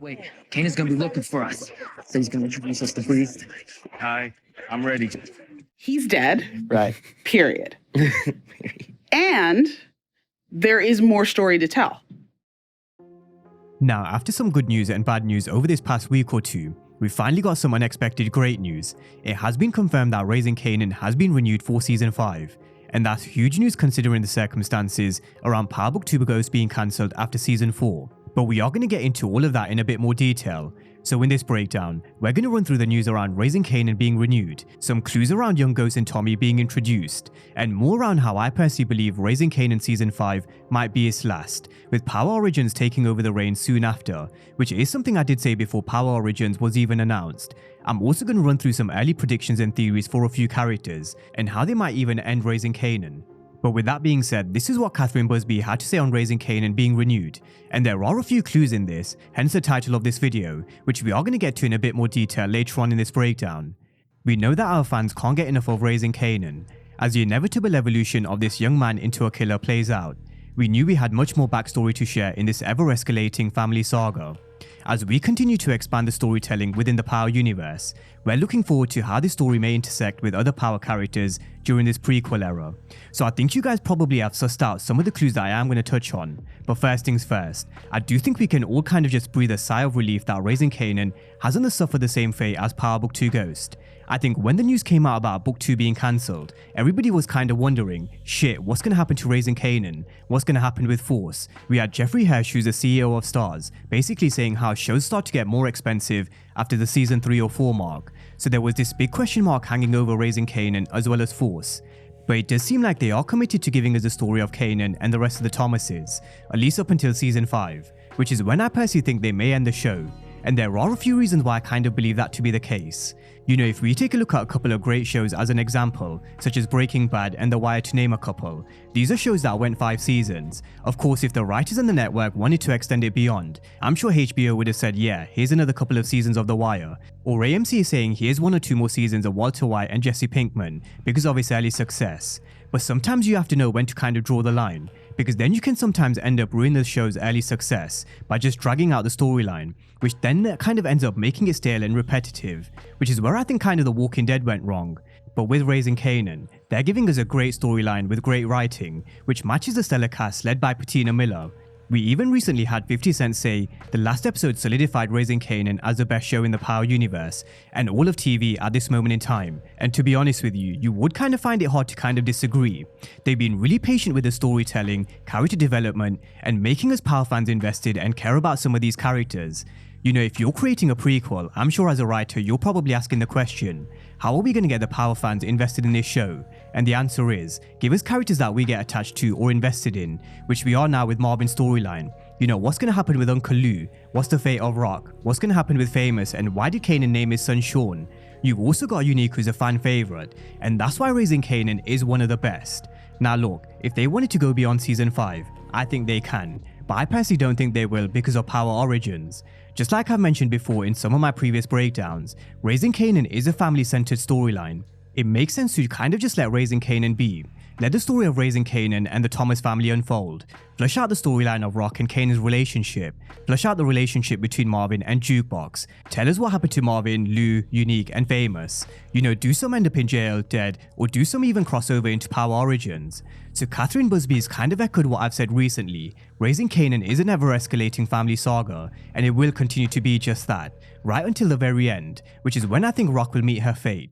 Wait, Kanan's gonna be looking for us. So he's gonna introduce us to Breeze. Hi, I'm ready. He's dead, Right. period. And there is more story to tell. Now, after some good news and bad news over this past week or two, we finally got some unexpected great news. It has been confirmed that Raising Kanan has been renewed for Season 5. And that's huge news considering the circumstances around Power Book 2 Ghost being cancelled after Season 4. But we are going to get into all of that in a bit more detail. So in this breakdown, we're going to run through the news around Raising Kanan being renewed, some clues around young Ghost and Tommy being introduced, and more around how I personally believe Raising Kanan Season 5 might be its last, with Power Origins taking over the reign soon after, which is something I did say before Power Origins was even announced. I'm also going to run through some early predictions and theories for a few characters, and how they might even end Raising Kanan. But with that being said, this is what Catherine Busby had to say on Raising Kanan being renewed, and there are a few clues in this, hence the title of this video, which we are going to get to in a bit more detail later on in this breakdown. We know that our fans can't get enough of Raising Kanan, as the inevitable evolution of this young man into a killer plays out. We knew we had much more backstory to share in this ever-escalating family saga. As we continue to expand the storytelling within the Power universe, we're looking forward to how this story may intersect with other Power characters during this prequel era. So I think you guys probably have sussed out some of the clues that I am going to touch on, but first things first, I do think we can all kind of just breathe a sigh of relief that Raising Kanan hasn't suffered the same fate as Power Book 2 Ghost. I think when the news came out about Book 2 being cancelled, everybody was kind of wondering, shit, what's going to happen to Raising Kanan? What's going to happen with Force? We had Jeffrey Hirsch, who's the CEO of Starz, basically saying how shows start to get more expensive after the season 3 or 4 mark. So there was this big question mark hanging over Raising Kanan as well as Force. But it does seem like they are committed to giving us the story of Kanan and the rest of the Thomases, at least up until season 5, which is when I personally think they may end the show. And there are a few reasons why I kind of believe that to be the case. You know, if we take a look at a couple of great shows as an example, such as Breaking Bad and The Wire to name a couple, these are shows that went 5 seasons. Of course, if the writers and the network wanted to extend it beyond, I'm sure HBO would have said, yeah, here's another couple of seasons of The Wire. Or AMC is saying here's 1 or 2 more seasons of Walter White and Jesse Pinkman because of its early success. But sometimes you have to know when to kind of draw the line, because then you can sometimes end up ruining the show's early success by just dragging out the storyline, which then kind of ends up making it stale and repetitive, which is where I think kind of The Walking Dead went wrong. But with Raising Kanan, they're giving us a great storyline with great writing, which matches the stellar cast led by Patina Miller. We even recently had 50 Cent say the last episode solidified Raising Kanan as the best show in the Power universe and all of TV at this moment in time. And to be honest with you, you would kind of find it hard to kind of disagree. They've been really patient with the storytelling, character development, and making us Power fans invested and care about some of these characters. You know, if you're creating a prequel, I'm sure as a writer you're probably asking the question, how are we going to get the Power fans invested in this show? And the answer is, give us characters that we get attached to or invested in, which we are now with Marvin's storyline. You know, what's going to happen with Uncle Lou? What's the fate of Rock? What's going to happen with Famous? And why did Kanan name his son Sean? You've also got Unique, who's a fan favourite, and that's why Raising Kanan is one of the best. Now look, if they wanted to go beyond season 5, I think they can, but I personally don't think they will because of Power Origins. Just like I've mentioned before in some of my previous breakdowns, Raising Kanan is a family-centered storyline. It makes sense to kind of just let Raising Kanan be. Let the story of Raising Kanan and the Thomas family unfold. Flush out the storyline of Rock and Kanan's relationship. Flush out the relationship between Marvin and Jukebox. Tell us what happened to Marvin, Lou, Unique, and Famous. You know, do some end up in jail, dead, or do some even crossover into Power Origins. So Catherine Busby's kind of echoed what I've said recently. Raising Kanan is an ever-escalating family saga, and it will continue to be just that, right until the very end, which is when I think Rock will meet her fate.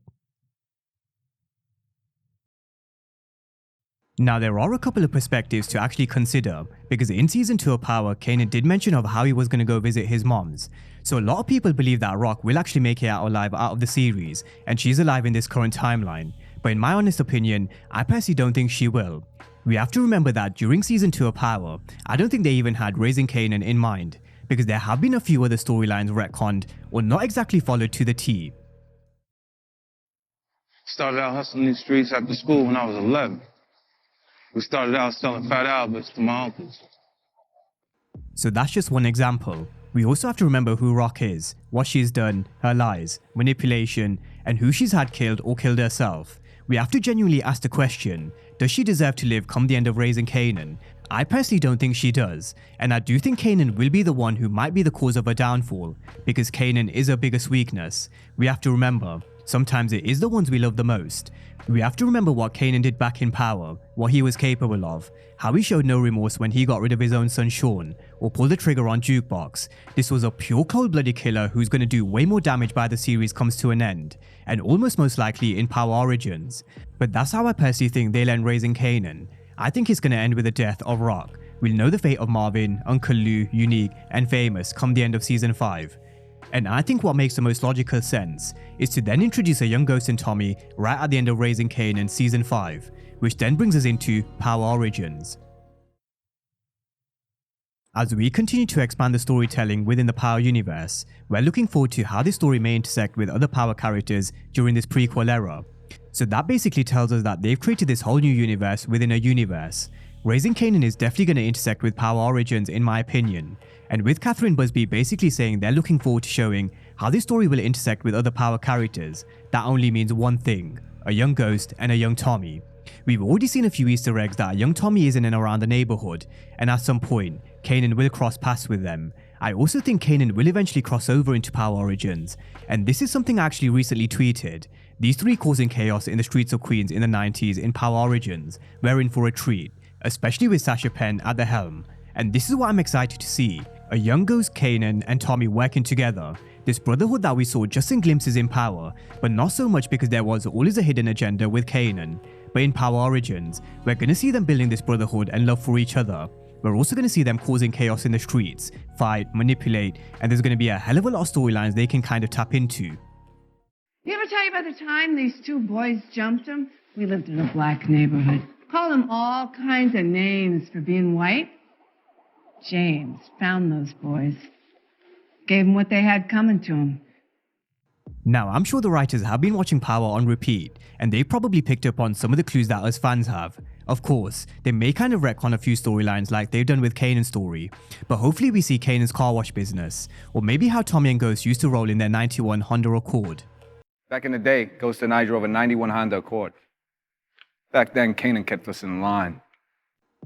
Now there are a couple of perspectives to actually consider, because in season 2 of Power, Kanan did mention of how he was going to go visit his mom's. So a lot of people believe that Rock will actually make it out alive out of the series, and she's alive in this current timeline. But in my honest opinion, I personally don't think she will. We have to remember that during season 2 of Power, I don't think they even had Raising Kanan in mind, because there have been a few other storylines retconned or not exactly followed to the T. Started out hustling these streets after school when I was 11. We started out selling fat albums to my uncles. So that's just one example. We also have to remember who Rock is, what she's done, her lies, manipulation, and who she's had killed or killed herself. We have to genuinely ask the question, does she deserve to live come the end of Raising Kanan? I personally don't think she does, and I do think Kanan will be the one who might be the cause of her downfall, because Kanan is her biggest weakness. We have to remember, sometimes it is the ones we love the most. We have to remember what Kanan did back in Power, what he was capable of, how he showed no remorse when he got rid of his own son Sean, or pulled the trigger on Jukebox. This was a pure cold-blooded killer who's going to do way more damage by the series comes to an end, and almost most likely in Power Origins. But that's how I personally think they'll end Raising Kanan. I think it's going to end with the death of Rock. We'll know the fate of Marvin, Uncle Lou, Unique, and Famous come the end of Season 5. And I think what makes the most logical sense is to then introduce a young Ghost and Tommy right at the end of Raising Kanan Season 5, which then brings us into Power Origins. As we continue to expand the storytelling within the Power universe, we're looking forward to how this story may intersect with other Power characters during this prequel era. So that basically tells us that they've created this whole new universe within a universe. Raising Kanan is definitely going to intersect with Power Origins in my opinion, and with Catherine Busby basically saying they're looking forward to showing how this story will intersect with other Power characters, that only means one thing: a young Ghost and a young Tommy. We've already seen a few Easter eggs that a young Tommy is in and around the neighborhood, and at some point, Kanan will cross paths with them. I also think Kanan will eventually cross over into Power Origins, and this is something I actually recently tweeted. These three causing chaos in the streets of Queens in the 90s in Power Origins were in for a treat, especially with Sasha Penn at the helm. And this is what I'm excited to see: a young Ghost, Kanan, and Tommy working together. This brotherhood that we saw just in glimpses in Power, but not so much because there was always a hidden agenda with Kanan. But in Power Origins, we're going to see them building this brotherhood and love for each other. We're also going to see them causing chaos in the streets, fight, manipulate, and there's going to be a hell of a lot of storylines they can kind of tap into. You ever tell you about the time these two boys jumped him? We lived in a black neighborhood. Called them all kinds of names for being white. James found those boys. Gave them what they had coming to them. Now, I'm sure the writers have been watching Power on repeat, and they probably picked up on some of the clues that us fans have. Of course, they may kind of retcon a few storylines like they've done with Kanan's story, but hopefully we see Kanan's car wash business, or maybe how Tommy and Ghost used to roll in their 91 Honda Accord. Back in the day, Ghost and I drove a 91 Honda Accord. Back then, Kanan kept us in line.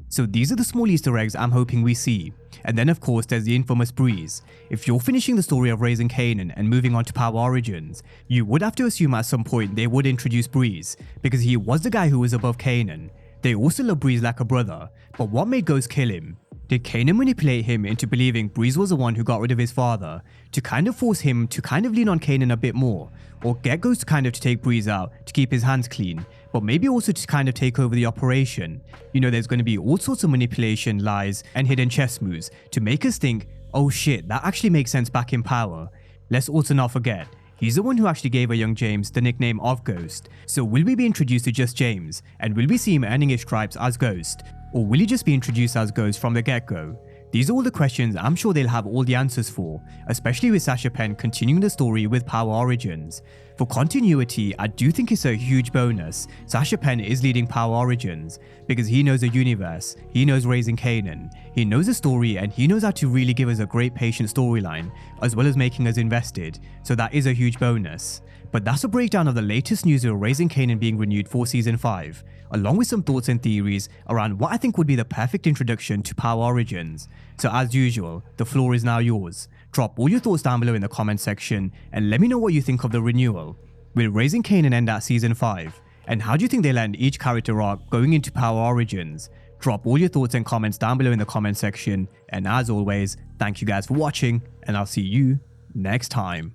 So these are the small Easter eggs I'm hoping we see. And then of course there's the infamous Breeze. If you're finishing the story of Raising Kanan and moving on to Power Origins, you would have to assume at some point they would introduce Breeze, because he was the guy who was above Kanan. They also love Breeze like a brother, but what made Ghost kill him? Did Kanan manipulate him into believing Breeze was the one who got rid of his father, to kind of force him to kind of lean on Kanan a bit more, or get Ghost kind of to take Breeze out to keep his hands clean, but maybe also to kind of take over the operation? You know, there's going to be all sorts of manipulation, lies, and hidden chess moves to make us think, oh shit, that actually makes sense back in Power. Let's also not forget, he's the one who actually gave a young James the nickname of Ghost. So will we be introduced to just James, and will we see him earning his stripes as Ghost? Or will he just be introduced as Ghost from the get-go? These are all the questions I'm sure they'll have all the answers for, especially with Sasha Penn continuing the story with Power Origins. For continuity, I do think it's a huge bonus Sasha Penn is leading Power Origins, because he knows the universe, he knows Raising Kanan, he knows the story, and he knows how to really give us a great patient storyline, as well as making us invested, so that is a huge bonus. But that's a breakdown of the latest news of Raising Kanan being renewed for Season 5, along with some thoughts and theories around what I think would be the perfect introduction to Power Origins. So as usual, the floor is now yours. Drop all your thoughts down below in the comment section and let me know what you think of the renewal. Will Raising Kanan end at Season 5? And how do you think they'll end each character arc going into Power Origins? Drop all your thoughts and comments down below in the comment section, and as always, thank you guys for watching, and I'll see you next time.